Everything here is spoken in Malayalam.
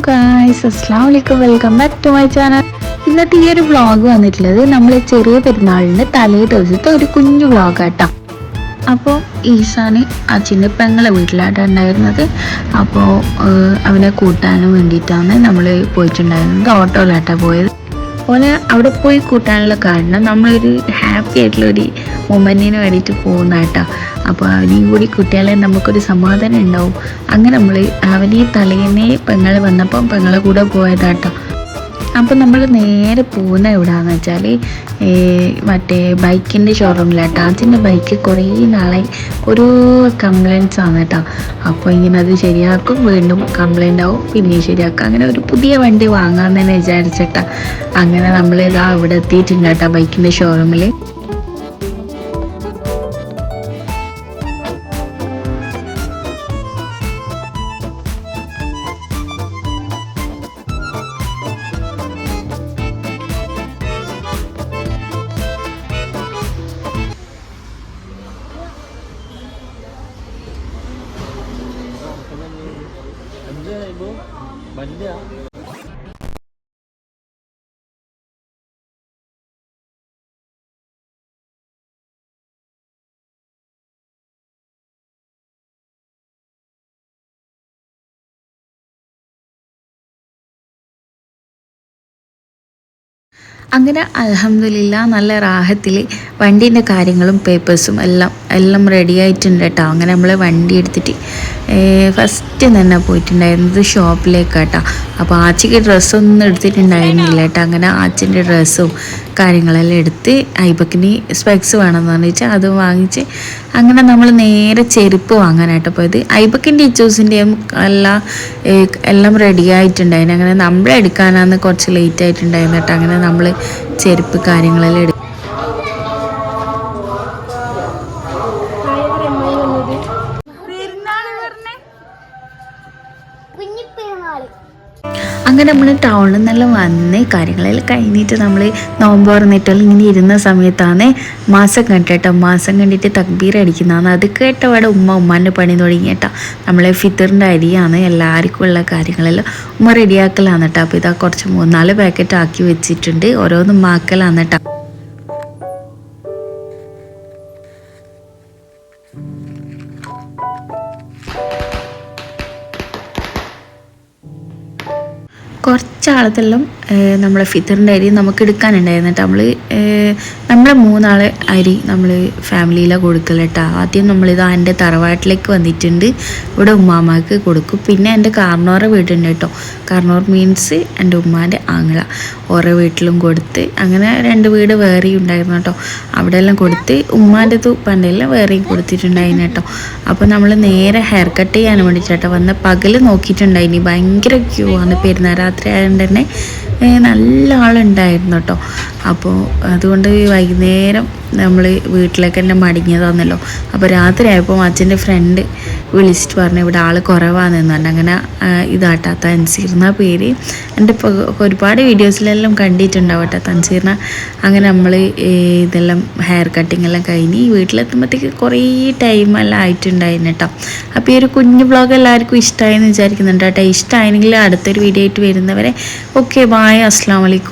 ഗായ്സ്, അസ്സലാമു അലൈക്കും. Welcome back to my channel. ഇന്നത്തെ ഈ ഒരു വ്ളോഗ് വന്നിട്ടുള്ളത് നമ്മൾ ചെറിയ പെരുന്നാളിൻ്റെ തലേ ദിവസത്തെ ഒരു കുഞ്ഞു വ്ളോഗാട്ടോ. അപ്പോൾ ഈസാന് അച്ഛൻ്റെ പെങ്ങളെ വീട്ടിലായിട്ടാണ് ഉണ്ടായിരുന്നത്. അപ്പോൾ അവനെ കൂട്ടാനും വേണ്ടിയിട്ടാണ് നമ്മൾ പോയിട്ടുണ്ടായിരുന്നത്. ഓട്ടോയിലായിട്ടാണ് പോയത്. അതുപോലെ അവിടെ പോയി കൂട്ടാനുള്ള കാരണം നമ്മളൊരു ഹാപ്പി ആയിട്ടുള്ളൊരു മൊമെൻറ്റിന് വേണ്ടിയിട്ട് പോകുന്നതായിട്ടാണ്. അപ്പോൾ അവനെയും കൂടി കുട്ടികളെ നമുക്കൊരു സമാധാനം ഉണ്ടാവും. അങ്ങനെ നമ്മൾ അവനീ തലേന്നേ പെങ്ങൾ വന്നപ്പം പെങ്ങളെ കൂടെ പോയതാട്ടോ. അപ്പോൾ നമ്മൾ നേരെ പോകുന്ന എവിടെയാണെന്ന് വെച്ചാൽ മറ്റേ ബൈക്കിൻ്റെ ഷോറൂമിലാട്ടോ. അതിൻ്റെ ബൈക്ക് കുറേ നാളായി ഒരു കംപ്ലയിൻറ്റ്സ് ആണ് കേട്ടോ. അപ്പോൾ ഇങ്ങനെ അത് ശരിയാക്കും, വീണ്ടും കംപ്ലയിൻ്റ് ആവും, പിന്നെയും ശരിയാക്കും. അങ്ങനെ ഒരു പുതിയ വണ്ടി വാങ്ങാമെന്ന് തന്നെ വിചാരിച്ചിട്ടാണ്. അങ്ങനെ നമ്മൾ ഇതാ ഇവിടെ എത്തിയിട്ടുണ്ട് കേട്ടോ ബൈക്കിൻ്റെ ഷോറൂമിൽ. അങ്ങനെ അൽഹംദുലില്ലാ നല്ല റാഹത്തിൽ വണ്ടീൻ്റെ കാര്യങ്ങളും പേപ്പേഴ്സും എല്ലാം റെഡി ആയിട്ടുണ്ട് കേട്ടോ. അങ്ങനെ നമ്മൾ വണ്ടി എടുത്തിട്ട് ഫസ്റ്റ് തന്നെ പോയിട്ടുണ്ടായിരുന്നത് ഷോപ്പിലേക്ക് കേട്ടോ. അപ്പോൾ ആച്ചിക്ക് ഡ്രസ്സൊന്നും എടുത്തിട്ടുണ്ടായിരുന്നില്ല കേട്ടോ. അങ്ങനെ ആച്ചിൻ്റെ ഡ്രസ്സും കാര്യങ്ങളെല്ലാം എടുത്ത് ഐബക്കിന് സ്പെക്സ് വേണമെന്ന് വെച്ചാൽ അത് വാങ്ങിച്ച് അങ്ങനെ നമ്മൾ നേരെ ചെരുപ്പ് വാങ്ങാനായിട്ട് പോയത്. ഐബക്കിൻ്റെ ഇച്ചൂസിൻ്റെയും എല്ലാം റെഡി ആയിട്ടുണ്ടായിരുന്നു. അങ്ങനെ നമ്മളെടുക്കാനാണ് കുറച്ച് ലേറ്റ് ആയിട്ടുണ്ടായിരുന്നു കേട്ടോ. അങ്ങനെ നമ്മൾ ചെരുപ്പ് കാര്യങ്ങളെല്ലാം എടുക്കും. അങ്ങനെ നമ്മൾ ടൗണിൽ നിന്നെല്ലാം വന്ന് കാര്യങ്ങളെല്ലാം കഴിഞ്ഞിട്ട് നമ്മൾ നോമ്പ് തുറന്നിട്ടെല്ലാം ഇങ്ങനെ ഇരുന്ന സമയത്താണ് മാസം കണ്ടിട്ടോ. മാസം കണ്ടിട്ട് തക്ബീർ അടിക്കുന്നതാണ്. അത് കേട്ടവിടെ ഉമ്മാൻ്റെ പണി തുടങ്ങി കേട്ടോ. നമ്മളെ ഫിത്തറിൻ്റെ അരിയാണ് എല്ലാവർക്കും ഉള്ള കാര്യങ്ങളെല്ലാം ഉമ്മ റെഡിയാക്കലാണ് കേട്ടോ. അപ്പോൾ ഇതാ കുറച്ച് 3-4 പാക്കറ്റ് ആക്കി വെച്ചിട്ടുണ്ട്. ഓരോന്നും മാക്കലാണ് കേട്ടോ. കുറച്ചാളത്തെല്ലാം നമ്മളെ ഫിത്തറിൻ്റെ അരി നമുക്ക് എടുക്കാനുണ്ടായിരുന്നു കേട്ടോ. നമ്മളെ 3 ആളെ അരി നമ്മൾ ഫാമിലിയിലാണ് കൊടുക്കല് കേട്ടോ. ആദ്യം നമ്മളിതാ എൻ്റെ തറവാട്ടിലേക്ക് വന്നിട്ടുണ്ട്. ഇവിടെ ഉമ്മാമ്മക്ക് കൊടുക്കും. പിന്നെ എൻ്റെ കാർണോറെ വീടുണ്ട് കേട്ടോ. കാർണോർ മീൻസ് എൻ്റെ ഉമ്മാൻ്റെ ആങ്ങള. ഓരോ വീട്ടിലും കൊടുത്ത് അങ്ങനെ 2 വീട് വേറെയും ഉണ്ടായിരുന്നു കേട്ടോ. അവിടെ എല്ലാം കൊടുത്ത് ഉമ്മാൻ്റെ പണ്ടെല്ലാം വേറെയും കൊടുത്തിട്ടുണ്ടായിരുന്നു കേട്ടോ. അപ്പോൾ നമ്മൾ നേരെ ഹെയർ കട്ട് ചെയ്യാൻ വേണ്ടിയിട്ടോ വന്ന പകൽ നോക്കിയിട്ടുണ്ടായിനി. ഭയങ്കര ക്യൂ ആണ്. പെരുന്നാൾ രാത്രി ആയതുകൊണ്ട് തന്നെ നല്ല ആളുണ്ടായിരുന്നു കേട്ടോ. അപ്പോൾ അതുകൊണ്ട് വൈകുന്നേരം നമ്മൾ വീട്ടിലേക്ക് തന്നെ മടങ്ങിയതാണല്ലോ. അപ്പോൾ രാത്രി ആയപ്പോൾ അച്ഛൻ്റെ ഫ്രണ്ട് വിളിച്ചിട്ട് പറഞ്ഞു ഇവിടെ ആൾ കുറവാണെന്ന് പറഞ്ഞു. അങ്ങനെ ഇതാട്ടാ തൻസീർന്ന പേര്. എൻ്റെ ഇപ്പോൾ ഒരുപാട് വീഡിയോസിലെല്ലാം കണ്ടിട്ടുണ്ടാവും കേട്ടോ തൻസീർന്ന. അങ്ങനെ നമ്മൾ ഇതെല്ലാം ഹെയർ കട്ടിങ് എല്ലാം കഴിഞ്ഞ് വീട്ടിലെത്തുമ്പോഴത്തേക്ക് കുറേ ടൈമെല്ലാം ആയിട്ടുണ്ടായിരുന്നു കേട്ടോ. അപ്പോൾ ഈ ഒരു കുഞ്ഞു വ്ളോഗ് എല്ലാവർക്കും ഇഷ്ടമായെന്ന് വിചാരിക്കുന്നുണ്ട് കേട്ടോ. ഇഷ്ടമായെങ്കിൽ അടുത്തൊരു വീഡിയോ ആയിട്ട് വരുന്നവരെ ഓക്കെ ബായ്, അസ്സലാമു അലൈക്കും.